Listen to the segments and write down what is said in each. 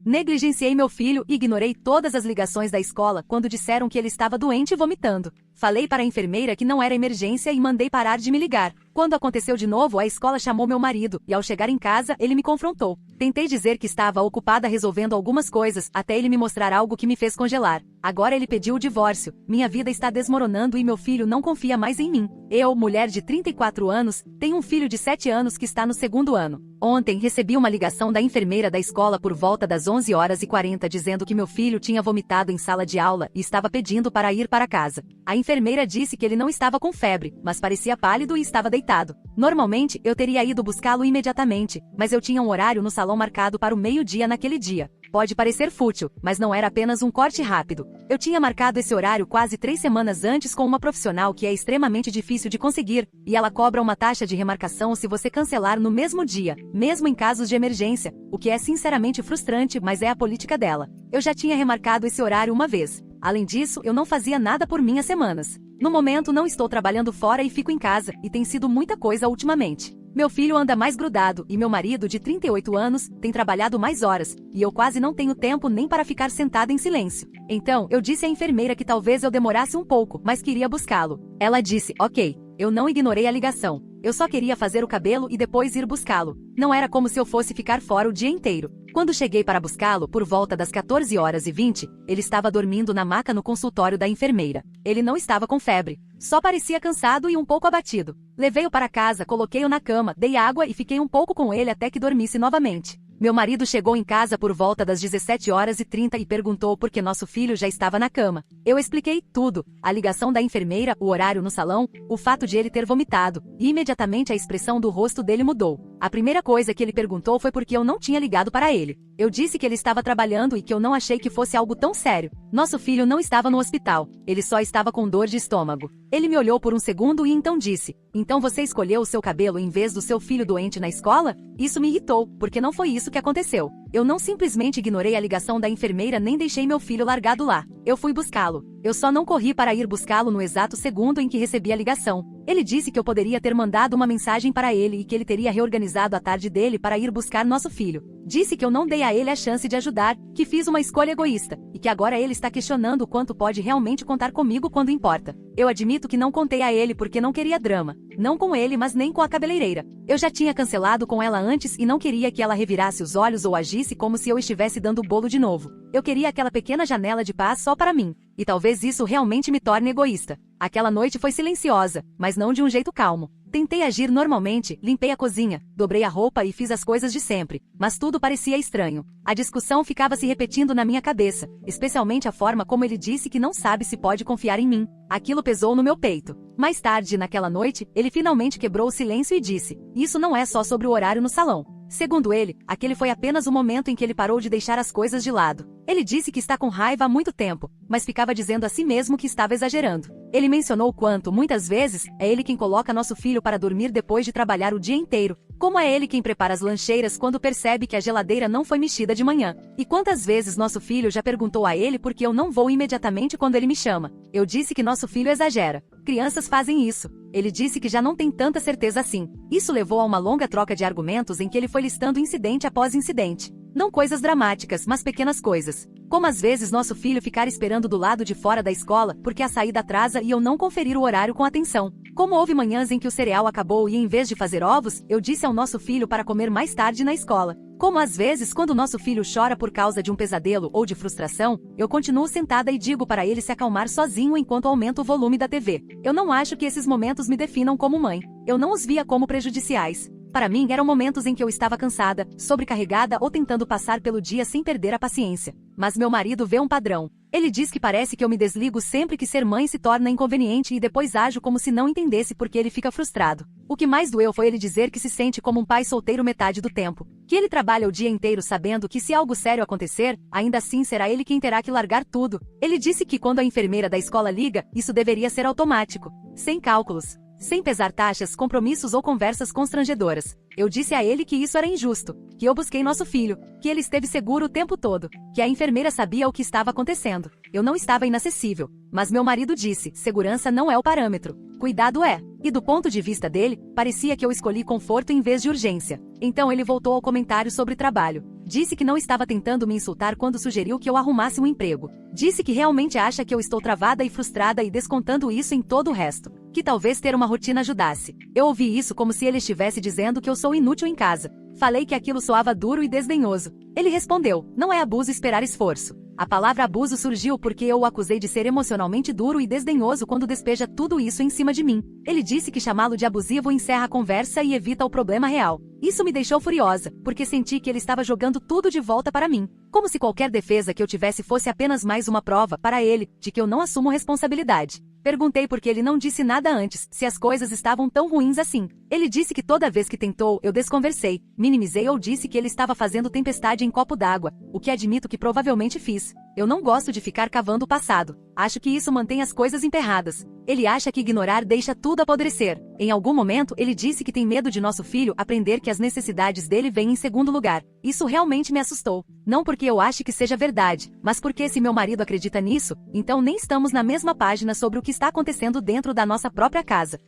Negligenciei meu filho e ignorei todas as ligações da escola quando disseram que ele estava doente e vomitando. Falei para a enfermeira que não era emergência e mandei parar de me ligar. Quando aconteceu de novo, a escola chamou meu marido e ao chegar em casa, ele me confrontou. Tentei dizer que estava ocupada resolvendo algumas coisas, até ele me mostrar algo que me fez congelar. Agora ele pediu o divórcio. Minha vida está desmoronando e meu filho não confia mais em mim. Eu, mulher de 34 anos, tenho um filho de 7 anos que está no 2º ano. Ontem recebi uma ligação da enfermeira da escola por volta das 11h40 dizendo que meu filho tinha vomitado em sala de aula e estava pedindo para ir para casa. A enfermeira disse que ele não estava com febre, mas parecia pálido e estava deitado. Normalmente, eu teria ido buscá-lo imediatamente, mas eu tinha um horário no salão marcado para o meio-dia naquele dia. Pode parecer fútil, mas não era apenas um corte rápido. Eu tinha marcado esse horário quase 3 semanas antes com uma profissional que é extremamente difícil de conseguir, e ela cobra uma taxa de remarcação se você cancelar no mesmo dia, mesmo em casos de emergência, o que é sinceramente frustrante, mas é a política dela. Eu já tinha remarcado esse horário uma vez. Além disso, eu não fazia nada por mim há semanas. No momento não estou trabalhando fora e fico em casa, e tem sido muita coisa ultimamente. Meu filho anda mais grudado e meu marido, de 38 anos, tem trabalhado mais horas, e eu quase não tenho tempo nem para ficar sentada em silêncio. Então, eu disse à enfermeira que talvez eu demorasse um pouco, mas queria buscá-lo. Ela disse, ok. Eu não ignorei a ligação. Eu só queria fazer o cabelo e depois ir buscá-lo. Não era como se eu fosse ficar fora o dia inteiro. Quando cheguei para buscá-lo, por volta das 14h20, ele estava dormindo na maca no consultório da enfermeira. Ele não estava com febre. Só parecia cansado e um pouco abatido. Levei-o para casa, coloquei-o na cama, dei água e fiquei um pouco com ele até que dormisse novamente. Meu marido chegou em casa por volta das 17h30 e perguntou por que nosso filho já estava na cama. Eu expliquei tudo, a ligação da enfermeira, o horário no salão, o fato de ele ter vomitado, e imediatamente a expressão do rosto dele mudou. A primeira coisa que ele perguntou foi por que eu não tinha ligado para ele. Eu disse que ele estava trabalhando e que eu não achei que fosse algo tão sério. Nosso filho não estava no hospital, ele só estava com dor de estômago. Ele me olhou por um segundo e então disse, então você escolheu o seu cabelo em vez do seu filho doente na escola? Isso me irritou, porque não foi isso que aconteceu. Eu não simplesmente ignorei a ligação da enfermeira nem deixei meu filho largado lá. Eu fui buscá-lo. Eu só não corri para ir buscá-lo no exato segundo em que recebi a ligação. Ele disse que eu poderia ter mandado uma mensagem para ele e que ele teria reorganizado a tarde dele para ir buscar nosso filho. Disse que eu não dei a ele a chance de ajudar, que fiz uma escolha egoísta, e que agora ele está questionando o quanto pode realmente contar comigo quando importa. Eu admito que não contei a ele porque não queria drama. Não com ele, mas nem com a cabeleireira. Eu já tinha cancelado com ela antes e não queria que ela revirasse os olhos ou agisse como se eu estivesse dando bolo de novo. Eu queria aquela pequena janela de paz só para mim. E talvez isso realmente me torne egoísta. Aquela noite foi silenciosa, mas não de um jeito calmo. Tentei agir normalmente, limpei a cozinha, dobrei a roupa e fiz as coisas de sempre, mas tudo parecia estranho. A discussão ficava se repetindo na minha cabeça, especialmente a forma como ele disse que não sabe se pode confiar em mim. Aquilo pesou no meu peito. Mais tarde, naquela noite, ele finalmente quebrou o silêncio e disse, isso não é só sobre o horário no salão. Segundo ele, aquele foi apenas o momento em que ele parou de deixar as coisas de lado. Ele disse que está com raiva há muito tempo, mas ficava dizendo a si mesmo que estava exagerando. Ele mencionou o quanto, muitas vezes, é ele quem coloca nosso filho para dormir depois de trabalhar o dia inteiro. Como é ele quem prepara as lancheiras quando percebe que a geladeira não foi mexida de manhã. E quantas vezes nosso filho já perguntou a ele por que eu não vou imediatamente quando ele me chama. Eu disse que nosso filho exagera. Crianças fazem isso. Ele disse que já não tem tanta certeza assim. Isso levou a uma longa troca de argumentos em que ele foi listando incidente após incidente. Não coisas dramáticas, mas pequenas coisas. Como às vezes nosso filho ficar esperando do lado de fora da escola porque a saída atrasa e eu não conferir o horário com atenção. Como houve manhãs em que o cereal acabou e em vez de fazer ovos, eu disse ao nosso filho para comer mais tarde na escola. Como às vezes quando nosso filho chora por causa de um pesadelo ou de frustração, eu continuo sentada e digo para ele se acalmar sozinho enquanto aumento o volume da TV. Eu não acho que esses momentos me definam como mãe. Eu não os via como prejudiciais. Para mim eram momentos em que eu estava cansada, sobrecarregada ou tentando passar pelo dia sem perder a paciência. Mas meu marido vê um padrão. Ele diz que parece que eu me desligo sempre que ser mãe se torna inconveniente e depois ajo como se não entendesse porque ele fica frustrado. O que mais doeu foi ele dizer que se sente como um pai solteiro metade do tempo. Que ele trabalha o dia inteiro sabendo que se algo sério acontecer, ainda assim será ele quem terá que largar tudo. Ele disse que quando a enfermeira da escola liga, isso deveria ser automático. Sem cálculos. Sem pesar taxas, compromissos ou conversas constrangedoras. Eu disse a ele que isso era injusto, que eu busquei nosso filho, que ele esteve seguro o tempo todo, que a enfermeira sabia o que estava acontecendo. Eu não estava inacessível, mas meu marido disse, segurança não é o parâmetro, cuidado é. E do ponto de vista dele, parecia que eu escolhi conforto em vez de urgência. Então ele voltou ao comentário sobre trabalho. Disse que não estava tentando me insultar quando sugeriu que eu arrumasse um emprego. Disse que realmente acha que eu estou travada e frustrada e descontando isso em todo o resto. Que talvez ter uma rotina ajudasse. Eu ouvi isso como se ele estivesse dizendo que eu sou inútil em casa. Falei que aquilo soava duro e desdenhoso. Ele respondeu: não é abuso esperar esforço. A palavra abuso surgiu porque eu o acusei de ser emocionalmente duro e desdenhoso quando despeja tudo isso em cima de mim. Ele disse que chamá-lo de abusivo encerra a conversa e evita o problema real. Isso me deixou furiosa, porque senti que ele estava jogando tudo de volta para mim. Como se qualquer defesa que eu tivesse fosse apenas mais uma prova para ele de que eu não assumo responsabilidade. Perguntei por que ele não disse nada antes, se as coisas estavam tão ruins assim. Ele disse que toda vez que tentou, eu desconversei, minimizei ou disse que ele estava fazendo tempestade em copo d'água, o que admito que provavelmente fiz. Eu não gosto de ficar cavando o passado. Acho que isso mantém as coisas emperradas. Ele acha que ignorar deixa tudo apodrecer. Em algum momento, ele disse que tem medo de nosso filho aprender que as necessidades dele vêm em segundo lugar. Isso realmente me assustou. Não porque eu ache que seja verdade, mas porque se meu marido acredita nisso, então nem estamos na mesma página sobre o que está acontecendo dentro da nossa própria casa.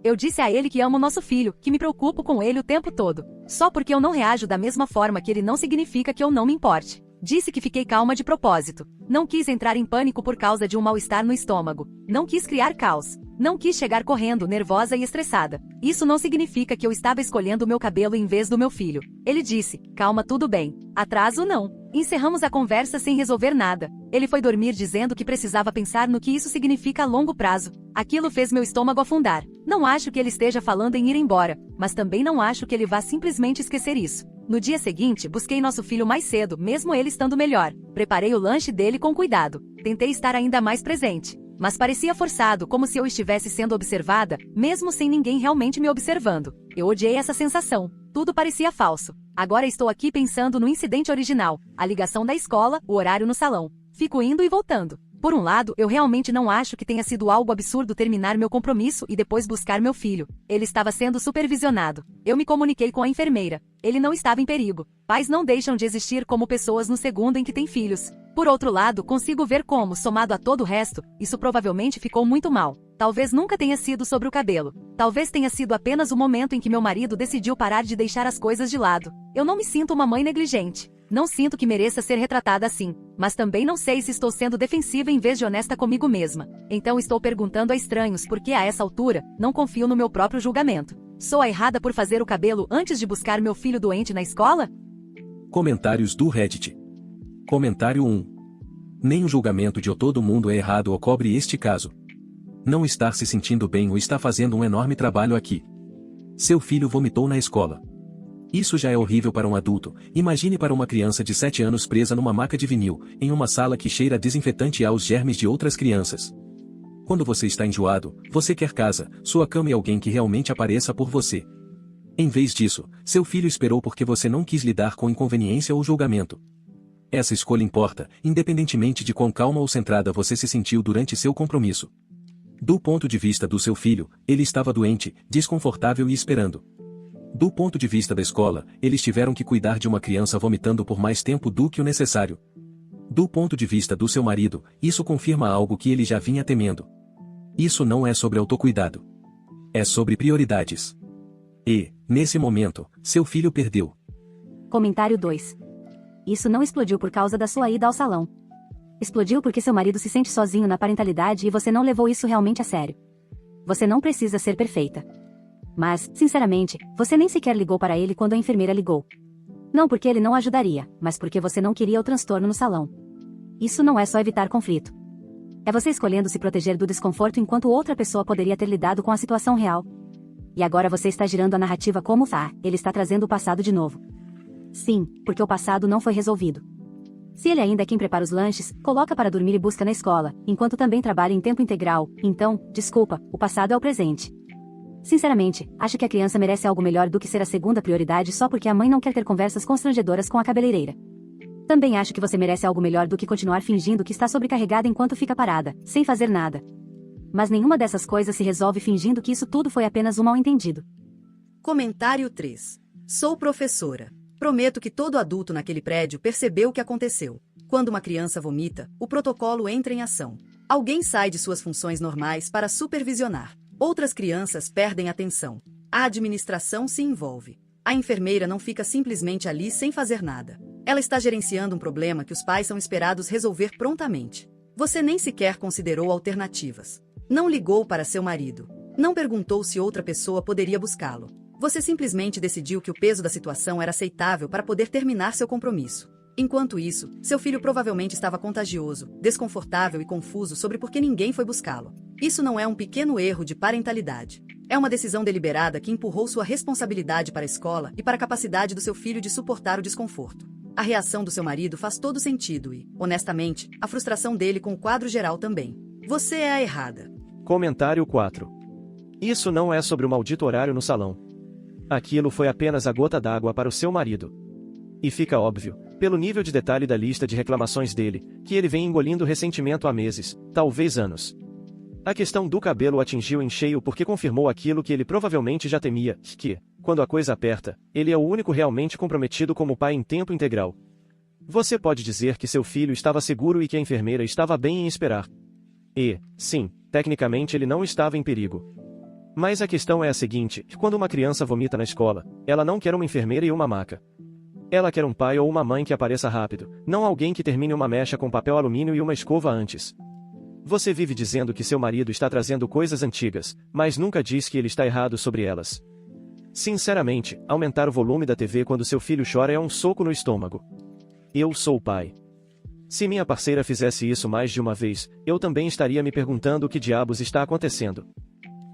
Eu disse a ele que amo nosso filho, que me preocupo com ele o tempo todo. Só porque eu não reajo da mesma forma que ele não significa que eu não me importe. Disse que fiquei calma de propósito. Não quis entrar em pânico por causa de um mal-estar no estômago. Não quis criar caos. Não quis chegar correndo, nervosa e estressada. Isso não significa que eu estava escolhendo o meu cabelo em vez do meu filho. Ele disse: calma, tudo bem. Atraso não. Encerramos a conversa sem resolver nada. Ele foi dormir dizendo que precisava pensar no que isso significa a longo prazo. Aquilo fez meu estômago afundar. Não acho que ele esteja falando em ir embora, mas também não acho que ele vá simplesmente esquecer isso. No dia seguinte, busquei nosso filho mais cedo, mesmo ele estando melhor. Preparei o lanche dele com cuidado. Tentei estar ainda mais presente. Mas parecia forçado, como se eu estivesse sendo observada, mesmo sem ninguém realmente me observando. Eu odiei essa sensação. Tudo parecia falso. Agora estou aqui pensando no incidente original, a ligação da escola, o horário no salão. Fico indo e voltando. Por um lado, eu realmente não acho que tenha sido algo absurdo terminar meu compromisso e depois buscar meu filho. Ele estava sendo supervisionado. Eu me comuniquei com a enfermeira. Ele não estava em perigo. Pais não deixam de existir como pessoas no segundo em que têm filhos. Por outro lado, consigo ver como, somado a todo o resto, isso provavelmente ficou muito mal. Talvez nunca tenha sido sobre o cabelo. Talvez tenha sido apenas o momento em que meu marido decidiu parar de deixar as coisas de lado. Eu não me sinto uma mãe negligente. Não sinto que mereça ser retratada assim, mas também não sei se estou sendo defensiva em vez de honesta comigo mesma. Então estou perguntando a estranhos porque a essa altura, não confio no meu próprio julgamento. Sou a errada por fazer o cabelo antes de buscar meu filho doente na escola? Comentários do Reddit. Comentário 1. Nem o julgamento de todo mundo é errado ou cobre este caso. Não estar se sentindo bem ou está fazendo um enorme trabalho aqui. Seu filho vomitou na escola. Isso já é horrível para um adulto, imagine para uma criança de 7 anos presa numa maca de vinil, em uma sala que cheira a desinfetante e aos germes de outras crianças. Quando você está enjoado, você quer casa, sua cama e alguém que realmente apareça por você. Em vez disso, seu filho esperou porque você não quis lidar com inconveniência ou julgamento. Essa escolha importa, independentemente de quão calma ou centrada você se sentiu durante seu compromisso. Do ponto de vista do seu filho, ele estava doente, desconfortável e esperando. Do ponto de vista da escola, eles tiveram que cuidar de uma criança vomitando por mais tempo do que o necessário. Do ponto de vista do seu marido, isso confirma algo que ele já vinha temendo. Isso não é sobre autocuidado. É sobre prioridades. E, nesse momento, seu filho perdeu. Comentário 2. Isso não explodiu por causa da sua ida ao salão. Explodiu porque seu marido se sente sozinho na parentalidade e você não levou isso realmente a sério. Você não precisa ser perfeita. Mas, sinceramente, você nem sequer ligou para ele quando a enfermeira ligou. Não porque ele não ajudaria, mas porque você não queria o transtorno no salão. Isso não é só evitar conflito. É você escolhendo se proteger do desconforto enquanto outra pessoa poderia ter lidado com a situação real. E agora você está girando a narrativa como ele está trazendo o passado de novo. Sim, porque o passado não foi resolvido. Se ele ainda é quem prepara os lanches, coloca para dormir e busca na escola, enquanto também trabalha em tempo integral, então, desculpa, o passado é o presente. Sinceramente, acho que a criança merece algo melhor do que ser a segunda prioridade só porque a mãe não quer ter conversas constrangedoras com a cabeleireira. Também acho que você merece algo melhor do que continuar fingindo que está sobrecarregada enquanto fica parada, sem fazer nada. Mas nenhuma dessas coisas se resolve fingindo que isso tudo foi apenas um mal-entendido. Comentário 3. Sou professora. Prometo que todo adulto naquele prédio percebeu o que aconteceu. Quando uma criança vomita, o protocolo entra em ação. Alguém sai de suas funções normais para supervisionar. Outras crianças perdem atenção. A administração se envolve. A enfermeira não fica simplesmente ali sem fazer nada. Ela está gerenciando um problema que os pais são esperados resolver prontamente. Você nem sequer considerou alternativas. Não ligou para seu marido. Não perguntou se outra pessoa poderia buscá-lo. Você simplesmente decidiu que o peso da situação era aceitável para poder terminar seu compromisso. Enquanto isso, seu filho provavelmente estava contagioso, desconfortável e confuso sobre por que ninguém foi buscá-lo. Isso não é um pequeno erro de parentalidade. É uma decisão deliberada que empurrou sua responsabilidade para a escola e para a capacidade do seu filho de suportar o desconforto. A reação do seu marido faz todo sentido e, honestamente, a frustração dele com o quadro geral também. Você é a errada. Comentário 4. Isso não é sobre o maldito horário no salão. Aquilo foi apenas a gota d'água para o seu marido. E fica óbvio, pelo nível de detalhe da lista de reclamações dele, que ele vem engolindo ressentimento há meses, talvez anos. A questão do cabelo o atingiu em cheio porque confirmou aquilo que ele provavelmente já temia, que, quando a coisa aperta, ele é o único realmente comprometido como pai em tempo integral. Você pode dizer que seu filho estava seguro e que a enfermeira estava bem em esperar. E, sim, tecnicamente ele não estava em perigo. Mas a questão é a seguinte, quando uma criança vomita na escola, ela não quer uma enfermeira e uma maca. Ela quer um pai ou uma mãe que apareça rápido, não alguém que termine uma mecha com papel alumínio e uma escova antes. Você vive dizendo que seu marido está trazendo coisas antigas, mas nunca diz que ele está errado sobre elas. Sinceramente, aumentar o volume da TV quando seu filho chora é um soco no estômago. Eu sou o pai. Se minha parceira fizesse isso mais de uma vez, eu também estaria me perguntando o que diabos está acontecendo.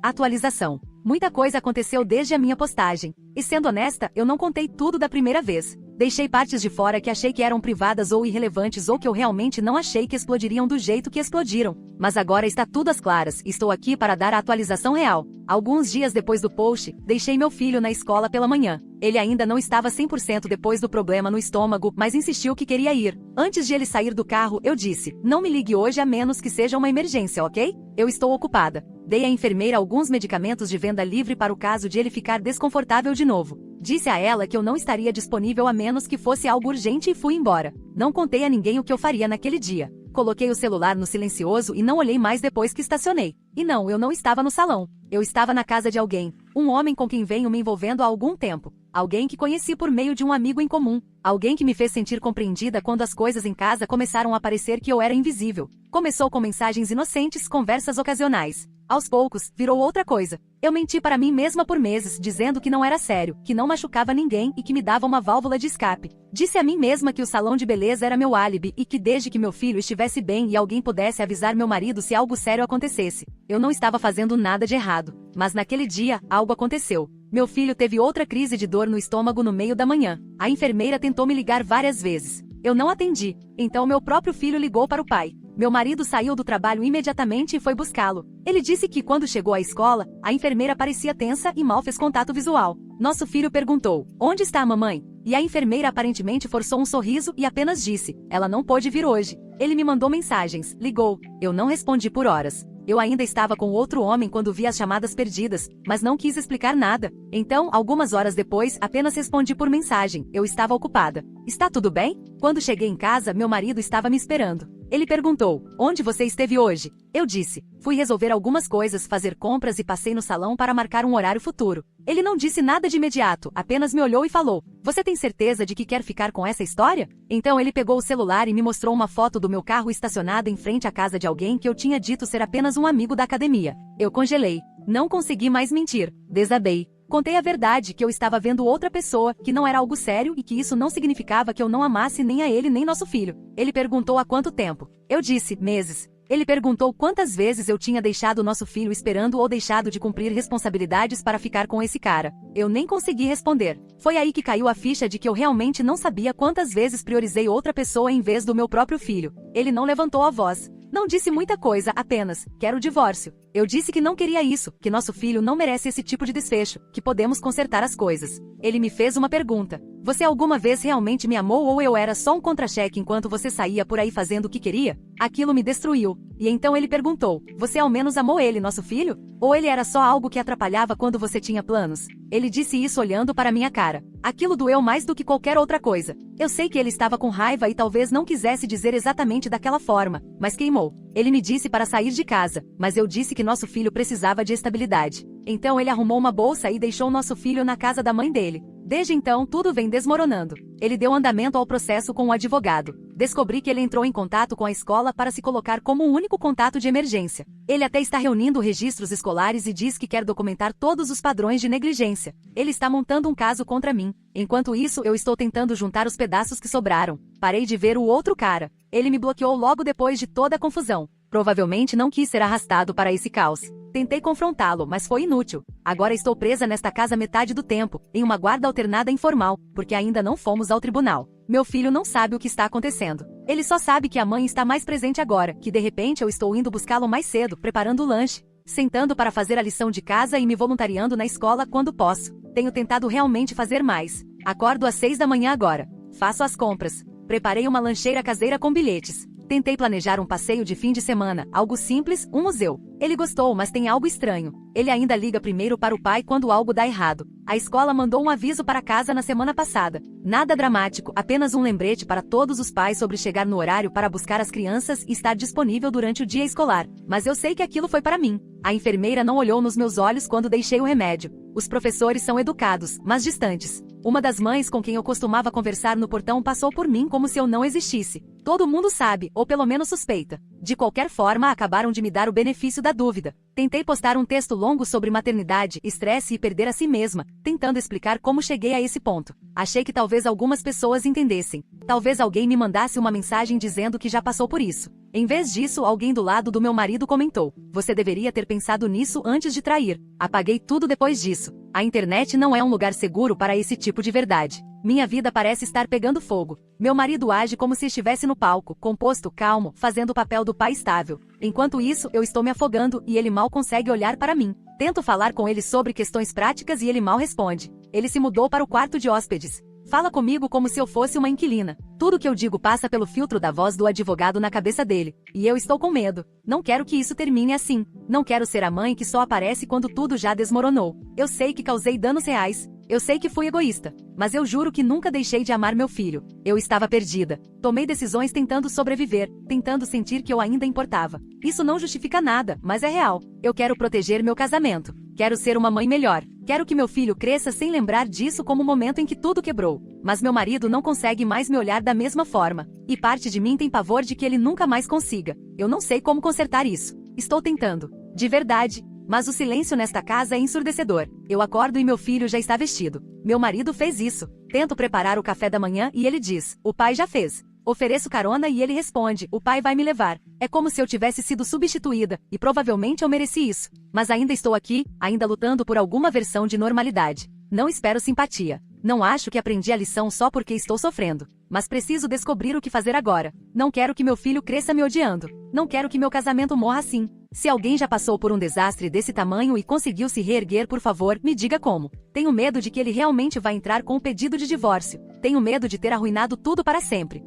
Atualização. Muita coisa aconteceu desde a minha postagem. E sendo honesta, eu não contei tudo da primeira vez. Deixei partes de fora que achei que eram privadas ou irrelevantes ou que eu realmente não achei que explodiriam do jeito que explodiram. Mas agora está tudo às claras e estou aqui para dar a atualização real. Alguns dias depois do post, deixei meu filho na escola pela manhã. Ele ainda não estava 100% depois do problema no estômago, mas insistiu que queria ir. Antes de ele sair do carro, eu disse, não me ligue hoje a menos que seja uma emergência, ok? Eu estou ocupada. Dei à enfermeira alguns medicamentos de venda livre para o caso de ele ficar desconfortável de novo. Disse a ela que eu não estaria disponível a menos que fosse algo urgente e fui embora. Não contei a ninguém o que eu faria naquele dia. Coloquei o celular no silencioso e não olhei mais depois que estacionei. E não, eu não estava no salão. Eu estava na casa de alguém. Um homem com quem venho me envolvendo há algum tempo. Alguém que conheci por meio de um amigo em comum. Alguém que me fez sentir compreendida quando as coisas em casa começaram a parecer que eu era invisível. Começou com mensagens inocentes, conversas ocasionais. Aos poucos, virou outra coisa. Eu menti para mim mesma por meses, dizendo que não era sério, que não machucava ninguém e que me dava uma válvula de escape. Disse a mim mesma que o salão de beleza era meu álibi e que desde que meu filho estivesse bem e alguém pudesse avisar meu marido se algo sério acontecesse, eu não estava fazendo nada de errado. Mas naquele dia, algo aconteceu. Meu filho teve outra crise de dor no estômago no meio da manhã. A enfermeira tentou me ligar várias vezes. Eu não atendi. Então meu próprio filho ligou para o pai. Meu marido saiu do trabalho imediatamente e foi buscá-lo. Ele disse que quando chegou à escola, a enfermeira parecia tensa e mal fez contato visual. Nosso filho perguntou, onde está a mamãe? E a enfermeira aparentemente forçou um sorriso e apenas disse, ela não pôde vir hoje. Ele me mandou mensagens, ligou. Eu não respondi por horas. Eu ainda estava com outro homem quando vi as chamadas perdidas, mas não quis explicar nada. Então, algumas horas depois, apenas respondi por mensagem. Eu estava ocupada. Está tudo bem? Quando cheguei em casa, meu marido estava me esperando. Ele perguntou, onde você esteve hoje? Eu disse, fui resolver algumas coisas, fazer compras e passei no salão para marcar um horário futuro. Ele não disse nada de imediato, apenas me olhou e falou, você tem certeza de que quer ficar com essa história? Então ele pegou o celular e me mostrou uma foto do meu carro estacionado em frente à casa de alguém que eu tinha dito ser apenas um amigo da academia. Eu congelei. Não consegui mais mentir. Desabei. Contei a verdade, que eu estava vendo outra pessoa, que não era algo sério e que isso não significava que eu não amasse nem a ele nem nosso filho. Ele perguntou há quanto tempo. Eu disse, meses. Ele perguntou quantas vezes eu tinha deixado nosso filho esperando ou deixado de cumprir responsabilidades para ficar com esse cara. Eu nem consegui responder. Foi aí que caiu a ficha de que eu realmente não sabia quantas vezes priorizei outra pessoa em vez do meu próprio filho. Ele não levantou a voz. Não disse muita coisa, apenas, quero o divórcio. Eu disse que não queria isso, que nosso filho não merece esse tipo de desfecho, que podemos consertar as coisas. Ele me fez uma pergunta. Você alguma vez realmente me amou ou eu era só um contra-cheque enquanto você saía por aí fazendo o que queria? Aquilo me destruiu. E então ele perguntou, você ao menos amou ele, nosso filho? Ou ele era só algo que atrapalhava quando você tinha planos? Ele disse isso olhando para minha cara. Aquilo doeu mais do que qualquer outra coisa. Eu sei que ele estava com raiva e talvez não quisesse dizer exatamente daquela forma, mas queimou. Ele me disse para sair de casa, mas eu disse que nosso filho precisava de estabilidade. Então ele arrumou uma bolsa e deixou nosso filho na casa da mãe dele. Desde então, tudo vem desmoronando. Ele deu andamento ao processo com o advogado. Descobri que ele entrou em contato com a escola para se colocar como o único contato de emergência. Ele até está reunindo registros escolares e diz que quer documentar todos os padrões de negligência. Ele está montando um caso contra mim. Enquanto isso, eu estou tentando juntar os pedaços que sobraram. Parei de ver o outro cara. Ele me bloqueou logo depois de toda a confusão. Provavelmente não quis ser arrastado para esse caos. Tentei confrontá-lo, mas foi inútil. Agora estou presa nesta casa metade do tempo, em uma guarda alternada informal, porque ainda não fomos ao tribunal. Meu filho não sabe o que está acontecendo. Ele só sabe que a mãe está mais presente agora, que de repente eu estou indo buscá-lo mais cedo, preparando o lanche, sentando para fazer a lição de casa e me voluntariando na escola quando posso. Tenho tentado realmente fazer mais. Acordo às 6 da manhã agora. Faço as compras. Preparei uma lancheira caseira com bilhetes. Tentei planejar um passeio de fim de semana, algo simples, um museu. Ele gostou, mas tem algo estranho. Ele ainda liga primeiro para o pai quando algo dá errado. A escola mandou um aviso para casa na semana passada. Nada dramático, apenas um lembrete para todos os pais sobre chegar no horário para buscar as crianças e estar disponível durante o dia escolar. Mas eu sei que aquilo foi para mim. A enfermeira não olhou nos meus olhos quando deixei o remédio. Os professores são educados, mas distantes. Uma das mães com quem eu costumava conversar no portão passou por mim como se eu não existisse. Todo mundo sabe, ou pelo menos suspeita. De qualquer forma, acabaram de me dar o benefício da dúvida. Tentei postar um texto longo sobre maternidade, estresse e perder a si mesma, tentando explicar como cheguei a esse ponto. Achei que talvez algumas pessoas entendessem. Talvez alguém me mandasse uma mensagem dizendo que já passou por isso. Em vez disso, alguém do lado do meu marido comentou: "Você deveria ter pensado nisso antes de trair." Apaguei tudo depois disso. A internet não é um lugar seguro para esse tipo de verdade. Minha vida parece estar pegando fogo. Meu marido age como se estivesse no palco, composto, calmo, fazendo o papel do pai estável. Enquanto isso, eu estou me afogando e ele mal consegue olhar para mim. Tento falar com ele sobre questões práticas e ele mal responde. Ele se mudou para o quarto de hóspedes. Fala comigo como se eu fosse uma inquilina. Tudo que eu digo passa pelo filtro da voz do advogado na cabeça dele. E eu estou com medo. Não quero que isso termine assim. Não quero ser a mãe que só aparece quando tudo já desmoronou. Eu sei que causei danos reais. Eu sei que fui egoísta. Mas eu juro que nunca deixei de amar meu filho. Eu estava perdida. Tomei decisões tentando sobreviver, tentando sentir que eu ainda importava. Isso não justifica nada, mas é real. Eu quero proteger meu casamento. Quero ser uma mãe melhor. Quero que meu filho cresça sem lembrar disso como o momento em que tudo quebrou. Mas meu marido não consegue mais me olhar da mesma forma. E parte de mim tem pavor de que ele nunca mais consiga. Eu não sei como consertar isso. Estou tentando. De verdade. Mas o silêncio nesta casa é ensurdecedor. Eu acordo e meu filho já está vestido. Meu marido fez isso. Tento preparar o café da manhã e ele diz: "O pai já fez." Ofereço carona e ele responde: "O pai vai me levar." É como se eu tivesse sido substituída, e provavelmente eu mereci isso. Mas ainda estou aqui, ainda lutando por alguma versão de normalidade. Não espero simpatia. Não acho que aprendi a lição só porque estou sofrendo. Mas preciso descobrir o que fazer agora. Não quero que meu filho cresça me odiando. Não quero que meu casamento morra assim. Se alguém já passou por um desastre desse tamanho e conseguiu se reerguer, por favor, me diga como. Tenho medo de que ele realmente vá entrar com um pedido de divórcio. Tenho medo de ter arruinado tudo para sempre.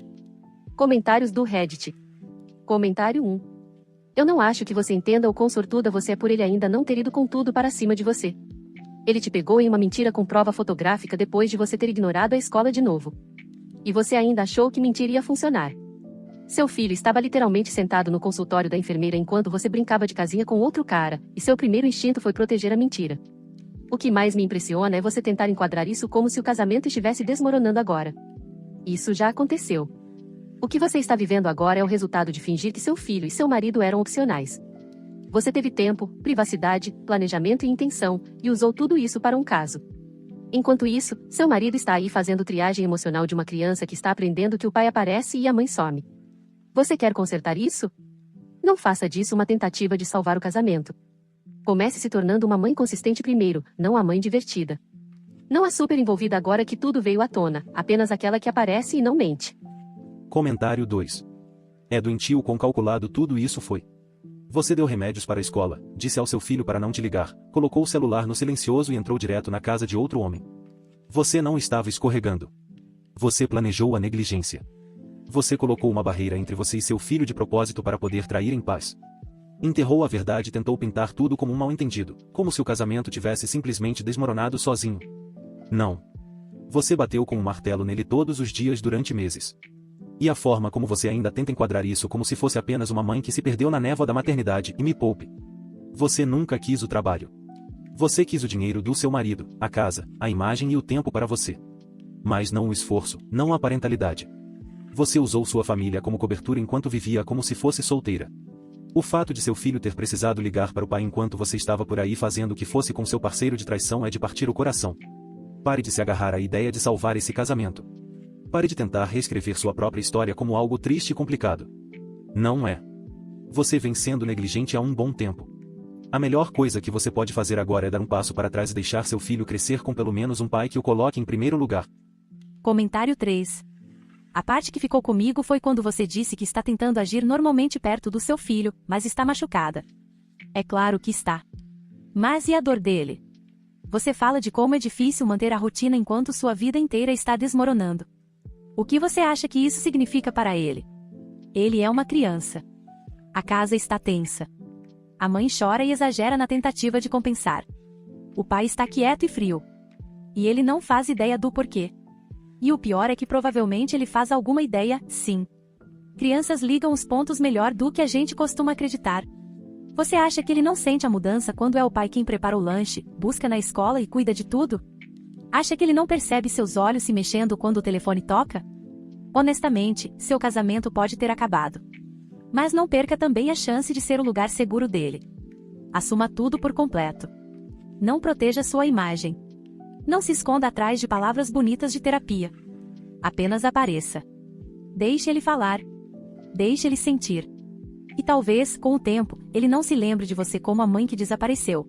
Comentários do Reddit. Comentário 1. Eu não acho que você entenda o quão sortuda você é por ele ainda não ter ido com tudo para cima de você. Ele te pegou em uma mentira com prova fotográfica depois de você ter ignorado a escola de novo. E você ainda achou que mentir ia funcionar. Seu filho estava literalmente sentado no consultório da enfermeira enquanto você brincava de casinha com outro cara, e seu primeiro instinto foi proteger a mentira. O que mais me impressiona é você tentar enquadrar isso como se o casamento estivesse desmoronando agora. Isso já aconteceu. O que você está vivendo agora é o resultado de fingir que seu filho e seu marido eram opcionais. Você teve tempo, privacidade, planejamento e intenção, e usou tudo isso para um caso. Enquanto isso, seu marido está aí fazendo triagem emocional de uma criança que está aprendendo que o pai aparece e a mãe some. Você quer consertar isso? Não faça disso uma tentativa de salvar o casamento. Comece se tornando uma mãe consistente primeiro, não a mãe divertida. Não a super envolvida agora que tudo veio à tona, apenas aquela que aparece e não mente. Comentário 2. É doentio quão calculado tudo isso foi. Você deu remédios para a escola, disse ao seu filho para não te ligar, colocou o celular no silencioso e entrou direto na casa de outro homem. Você não estava escorregando. Você planejou a negligência. Você colocou uma barreira entre você e seu filho de propósito para poder trair em paz. Enterrou a verdade e tentou pintar tudo como um mal-entendido, como se o casamento tivesse simplesmente desmoronado sozinho. Não. Você bateu com um martelo nele todos os dias durante meses. E a forma como você ainda tenta enquadrar isso como se fosse apenas uma mãe que se perdeu na névoa da maternidade e me poupe. Você nunca quis o trabalho. Você quis o dinheiro do seu marido, a casa, a imagem e o tempo para você. Mas não o esforço, não a parentalidade. Você usou sua família como cobertura enquanto vivia como se fosse solteira. O fato de seu filho ter precisado ligar para o pai enquanto você estava por aí fazendo o que fosse com seu parceiro de traição é de partir o coração. Pare de se agarrar à ideia de salvar esse casamento. Pare de tentar reescrever sua própria história como algo triste e complicado. Não é. Você vem sendo negligente há um bom tempo. A melhor coisa que você pode fazer agora é dar um passo para trás e deixar seu filho crescer com pelo menos um pai que o coloque em primeiro lugar. Comentário 3. A parte que ficou comigo foi quando você disse que está tentando agir normalmente perto do seu filho, mas está machucada. É claro que está. Mas e a dor dele? Você fala de como é difícil manter a rotina enquanto sua vida inteira está desmoronando. O que você acha que isso significa para ele? Ele é uma criança. A casa está tensa. A mãe chora e exagera na tentativa de compensar. O pai está quieto e frio. E ele não faz ideia do porquê. E o pior é que provavelmente ele faz alguma ideia, sim. Crianças ligam os pontos melhor do que a gente costuma acreditar. Você acha que ele não sente a mudança quando é o pai quem prepara o lanche, busca na escola e cuida de tudo? Acha que ele não percebe seus olhos se mexendo quando o telefone toca? Honestamente, seu casamento pode ter acabado. Mas não perca também a chance de ser o lugar seguro dele. Assuma tudo por completo. Não proteja sua imagem. Não se esconda atrás de palavras bonitas de terapia. Apenas apareça. Deixe ele falar. Deixe ele sentir. E talvez, com o tempo, ele não se lembre de você como a mãe que desapareceu.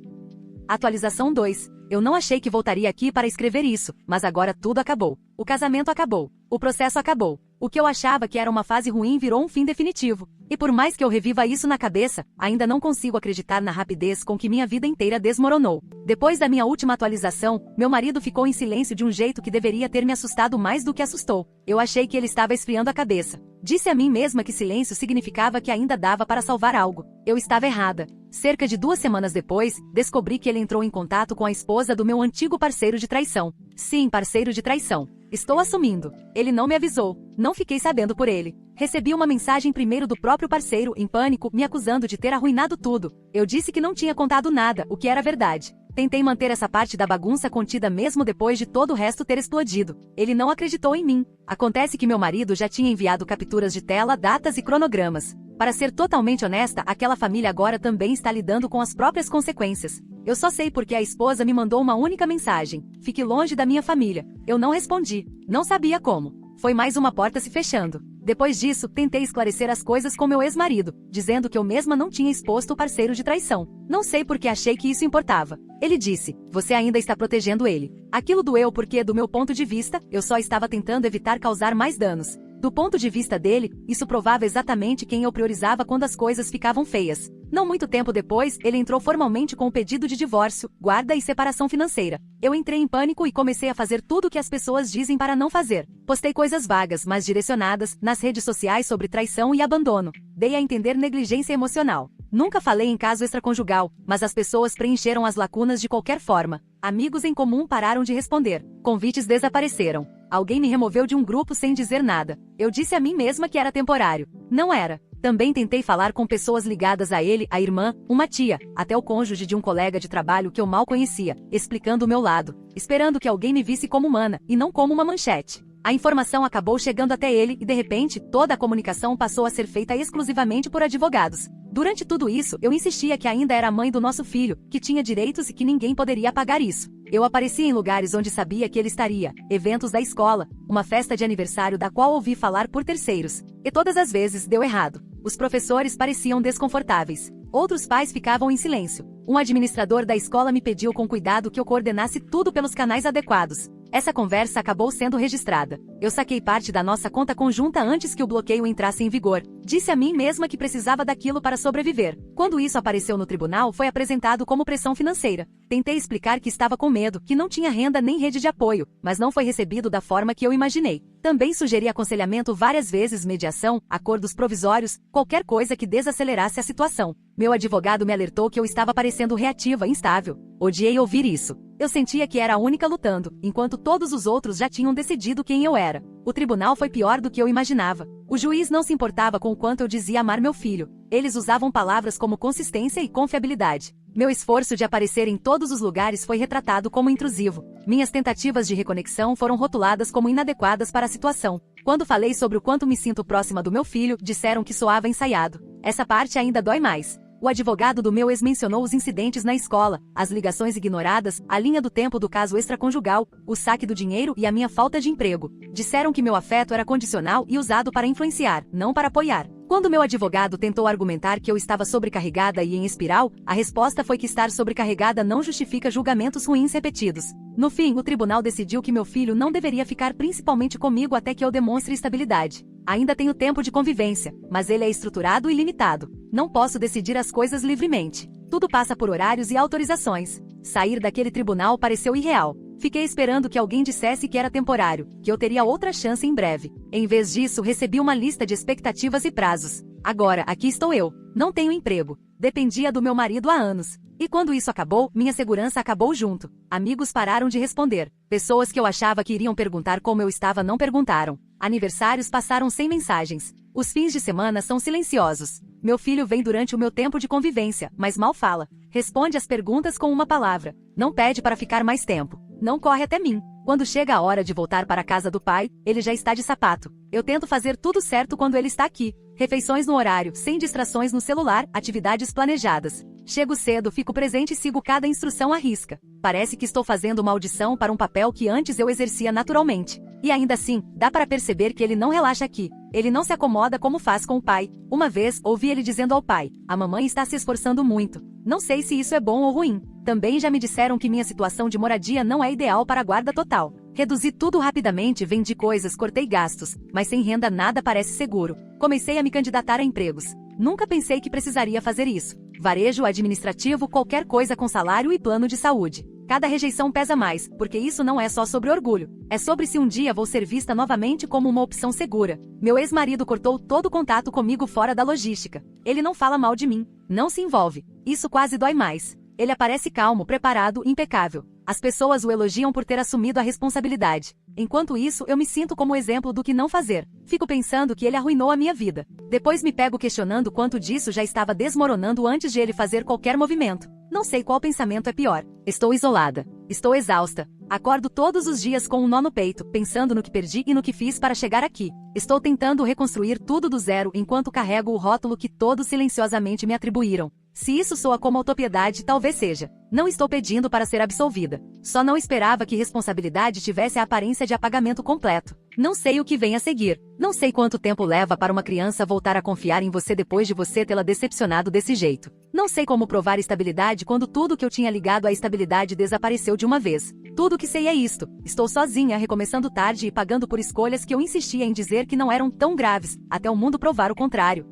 Atualização 2. Eu não achei que voltaria aqui para escrever isso, mas agora tudo acabou. O casamento acabou. O processo acabou. O que eu achava que era uma fase ruim virou um fim definitivo. E por mais que eu reviva isso na cabeça, ainda não consigo acreditar na rapidez com que minha vida inteira desmoronou. Depois da minha última atualização, meu marido ficou em silêncio de um jeito que deveria ter me assustado mais do que assustou. Eu achei que ele estava esfriando a cabeça. Disse a mim mesma que silêncio significava que ainda dava para salvar algo. Eu estava errada. Cerca de 2 semanas depois, descobri que ele entrou em contato com a esposa do meu antigo parceiro de traição. Sim, parceiro de traição. Estou assumindo. Ele não me avisou. Não fiquei sabendo por ele. Recebi uma mensagem primeiro do próprio parceiro, em pânico, me acusando de ter arruinado tudo. Eu disse que não tinha contado nada, o que era verdade. Tentei manter essa parte da bagunça contida mesmo depois de todo o resto ter explodido. Ele não acreditou em mim. Acontece que meu marido já tinha enviado capturas de tela, datas e cronogramas. Para ser totalmente honesta, aquela família agora também está lidando com as próprias consequências. Eu só sei porque a esposa me mandou uma única mensagem. Fique longe da minha família. Eu não respondi. Não sabia como. Foi mais uma porta se fechando. Depois disso, tentei esclarecer as coisas com meu ex-marido, dizendo que eu mesma não tinha exposto o parceiro de traição. Não sei porque achei que isso importava. Ele disse, você ainda está protegendo ele. Aquilo doeu porque, do meu ponto de vista, eu só estava tentando evitar causar mais danos. Do ponto de vista dele, isso provava exatamente quem eu priorizava quando as coisas ficavam feias. Não muito tempo depois, ele entrou formalmente com o pedido de divórcio, guarda e separação financeira. Eu entrei em pânico e comecei a fazer tudo o que as pessoas dizem para não fazer. Postei coisas vagas, mas direcionadas, nas redes sociais sobre traição e abandono. Dei a entender negligência emocional. Nunca falei em caso extraconjugal, mas as pessoas preencheram as lacunas de qualquer forma. Amigos em comum pararam de responder. Convites desapareceram. Alguém me removeu de um grupo sem dizer nada. Eu disse a mim mesma que era temporário. Não era. Também tentei falar com pessoas ligadas a ele, a irmã, uma tia, até o cônjuge de um colega de trabalho que eu mal conhecia, explicando o meu lado, esperando que alguém me visse como humana, e não como uma manchete. A informação acabou chegando até ele e, de repente, toda a comunicação passou a ser feita exclusivamente por advogados. Durante tudo isso, eu insistia que ainda era a mãe do nosso filho, que tinha direitos e que ninguém poderia apagar isso. Eu aparecia em lugares onde sabia que ele estaria, eventos da escola, uma festa de aniversário da qual ouvi falar por terceiros. E todas as vezes deu errado. Os professores pareciam desconfortáveis. Outros pais ficavam em silêncio. Um administrador da escola me pediu com cuidado que eu coordenasse tudo pelos canais adequados. Essa conversa acabou sendo registrada. Eu saquei parte da nossa conta conjunta antes que o bloqueio entrasse em vigor. Disse a mim mesma que precisava daquilo para sobreviver. Quando isso apareceu no tribunal, foi apresentado como pressão financeira. Tentei explicar que estava com medo, que não tinha renda nem rede de apoio, mas não foi recebido da forma que eu imaginei. Também sugeri aconselhamento várias vezes, mediação, acordos provisórios, qualquer coisa que desacelerasse a situação. Meu advogado me alertou que eu estava parecendo reativa e instável. Odiei ouvir isso. Eu sentia que era a única lutando, enquanto todos os outros já tinham decidido quem eu era. O tribunal foi pior do que eu imaginava. O juiz não se importava com o quanto eu dizia amar meu filho. Eles usavam palavras como consistência e confiabilidade. Meu esforço de aparecer em todos os lugares foi retratado como intrusivo. Minhas tentativas de reconexão foram rotuladas como inadequadas para a situação. Quando falei sobre o quanto me sinto próxima do meu filho, disseram que soava ensaiado. Essa parte ainda dói mais. O advogado do meu ex mencionou os incidentes na escola, as ligações ignoradas, a linha do tempo do caso extraconjugal, o saque do dinheiro e a minha falta de emprego. Disseram que meu afeto era condicional e usado para influenciar, não para apoiar. Quando meu advogado tentou argumentar que eu estava sobrecarregada e em espiral, a resposta foi que estar sobrecarregada não justifica julgamentos ruins repetidos. No fim, o tribunal decidiu que meu filho não deveria ficar principalmente comigo até que eu demonstre estabilidade. Ainda tenho tempo de convivência, mas ele é estruturado e limitado. Não posso decidir as coisas livremente. Tudo passa por horários e autorizações. Sair daquele tribunal pareceu irreal. Fiquei esperando que alguém dissesse que era temporário, que eu teria outra chance em breve. Em vez disso, recebi uma lista de expectativas e prazos. Agora, aqui estou eu. Não tenho emprego. Dependia do meu marido há anos. E quando isso acabou, minha segurança acabou junto. Amigos pararam de responder. Pessoas que eu achava que iriam perguntar como eu estava não perguntaram. Aniversários passaram sem mensagens. Os fins de semana são silenciosos. Meu filho vem durante o meu tempo de convivência, mas mal fala. Responde às perguntas com uma palavra. Não pede para ficar mais tempo. Não corre até mim. Quando chega a hora de voltar para a casa do pai, ele já está de sapato. Eu tento fazer tudo certo quando ele está aqui. Refeições no horário, sem distrações no celular, atividades planejadas. Chego cedo, fico presente e sigo cada instrução à risca. Parece que estou fazendo uma audição para um papel que antes eu exercia naturalmente. E ainda assim, dá para perceber que ele não relaxa aqui. Ele não se acomoda como faz com o pai. Uma vez, ouvi ele dizendo ao pai: "A mamãe está se esforçando muito." Não sei se isso é bom ou ruim. Também já me disseram que minha situação de moradia não é ideal para a guarda total. Reduzi tudo rapidamente, vendi coisas, cortei gastos, mas sem renda nada parece seguro. Comecei a me candidatar a empregos. Nunca pensei que precisaria fazer isso. Varejo, administrativo, qualquer coisa com salário e plano de saúde. Cada rejeição pesa mais, porque isso não é só sobre orgulho. É sobre se um dia vou ser vista novamente como uma opção segura. Meu ex-marido cortou todo o contato comigo fora da logística. Ele não fala mal de mim. Não se envolve. Isso quase dói mais. Ele aparece calmo, preparado, impecável. As pessoas o elogiam por ter assumido a responsabilidade. Enquanto isso, eu me sinto como exemplo do que não fazer. Fico pensando que ele arruinou a minha vida. Depois me pego questionando quanto disso já estava desmoronando antes de ele fazer qualquer movimento. Não sei qual pensamento é pior. Estou isolada. Estou exausta. Acordo todos os dias com um nó no peito, pensando no que perdi e no que fiz para chegar aqui. Estou tentando reconstruir tudo do zero enquanto carrego o rótulo que todos silenciosamente me atribuíram. Se isso soa como autopiedade, talvez seja. Não estou pedindo para ser absolvida. Só não esperava que responsabilidade tivesse a aparência de apagamento completo. Não sei o que vem a seguir. Não sei quanto tempo leva para uma criança voltar a confiar em você depois de você tê-la decepcionado desse jeito. Não sei como provar estabilidade quando tudo que eu tinha ligado à estabilidade desapareceu de uma vez. Tudo que sei é isto. Estou sozinha, recomeçando tarde e pagando por escolhas que eu insistia em dizer que não eram tão graves, até o mundo provar o contrário.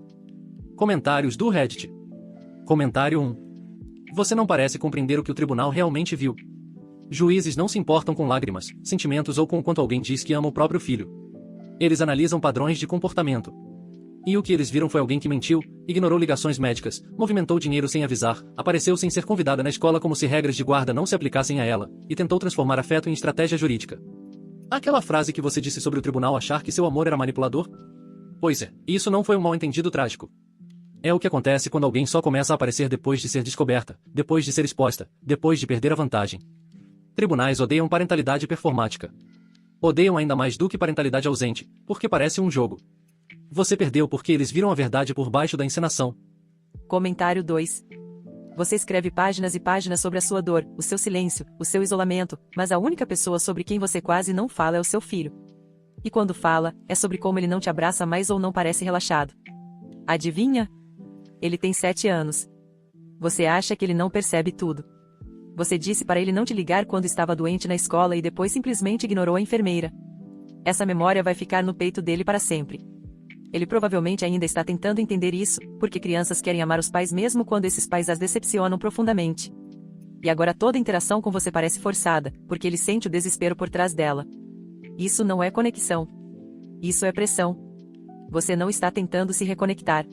Comentários do Reddit. Comentário 1. Você não parece compreender o que o tribunal realmente viu. Juízes não se importam com lágrimas, sentimentos ou com quanto alguém diz que ama o próprio filho. Eles analisam padrões de comportamento. E o que eles viram foi alguém que mentiu, ignorou ligações médicas, movimentou dinheiro sem avisar, apareceu sem ser convidada na escola como se regras de guarda não se aplicassem a ela, e tentou transformar afeto em estratégia jurídica. Aquela frase que você disse sobre o tribunal achar que seu amor era manipulador? Pois é, isso não foi um mal-entendido trágico. É o que acontece quando alguém só começa a aparecer depois de ser descoberta, depois de ser exposta, depois de perder a vantagem. Tribunais odeiam parentalidade performática. Odeiam ainda mais do que parentalidade ausente, porque parece um jogo. Você perdeu porque eles viram a verdade por baixo da encenação. Comentário 2. Você escreve páginas e páginas sobre a sua dor, o seu silêncio, o seu isolamento, mas a única pessoa sobre quem você quase não fala é o seu filho. E quando fala, é sobre como ele não te abraça mais ou não parece relaxado. Adivinha? Ele tem 7 anos. Você acha que ele não percebe tudo. Você disse para ele não te ligar quando estava doente na escola e depois simplesmente ignorou a enfermeira. Essa memória vai ficar no peito dele para sempre. Ele provavelmente ainda está tentando entender isso, porque crianças querem amar os pais mesmo quando esses pais as decepcionam profundamente. E agora toda interação com você parece forçada, porque ele sente o desespero por trás dela. Isso não é conexão. Isso é pressão. Você não está tentando se reconectar.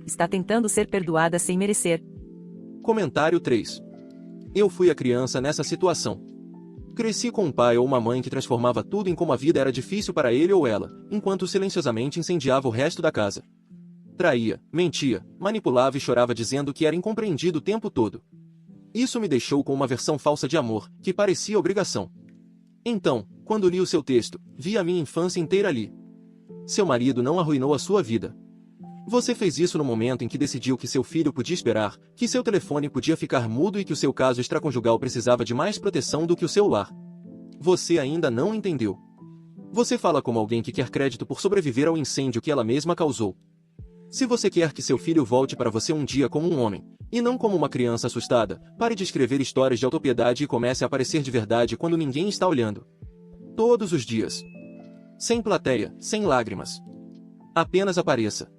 Está tentando ser perdoada sem merecer. Comentário 3. Eu fui a criança nessa situação. Cresci com um pai ou uma mãe que transformava tudo em como a vida era difícil para ele ou ela, enquanto silenciosamente incendiava o resto da casa. Traía, mentia, manipulava e chorava dizendo que era incompreendido o tempo todo. Isso me deixou com uma versão falsa de amor, que parecia obrigação. Então, quando li o seu texto, vi a minha infância inteira ali. Seu marido não arruinou a sua vida. Você fez isso no momento em que decidiu que seu filho podia esperar, que seu telefone podia ficar mudo e que o seu caso extraconjugal precisava de mais proteção do que o seu lar. Você ainda não entendeu. Você fala como alguém que quer crédito por sobreviver ao incêndio que ela mesma causou. Se você quer que seu filho volte para você um dia como um homem, e não como uma criança assustada, pare de escrever histórias de autopiedade e comece a aparecer de verdade quando ninguém está olhando. Todos os dias. Sem plateia, sem lágrimas. Apenas apareça.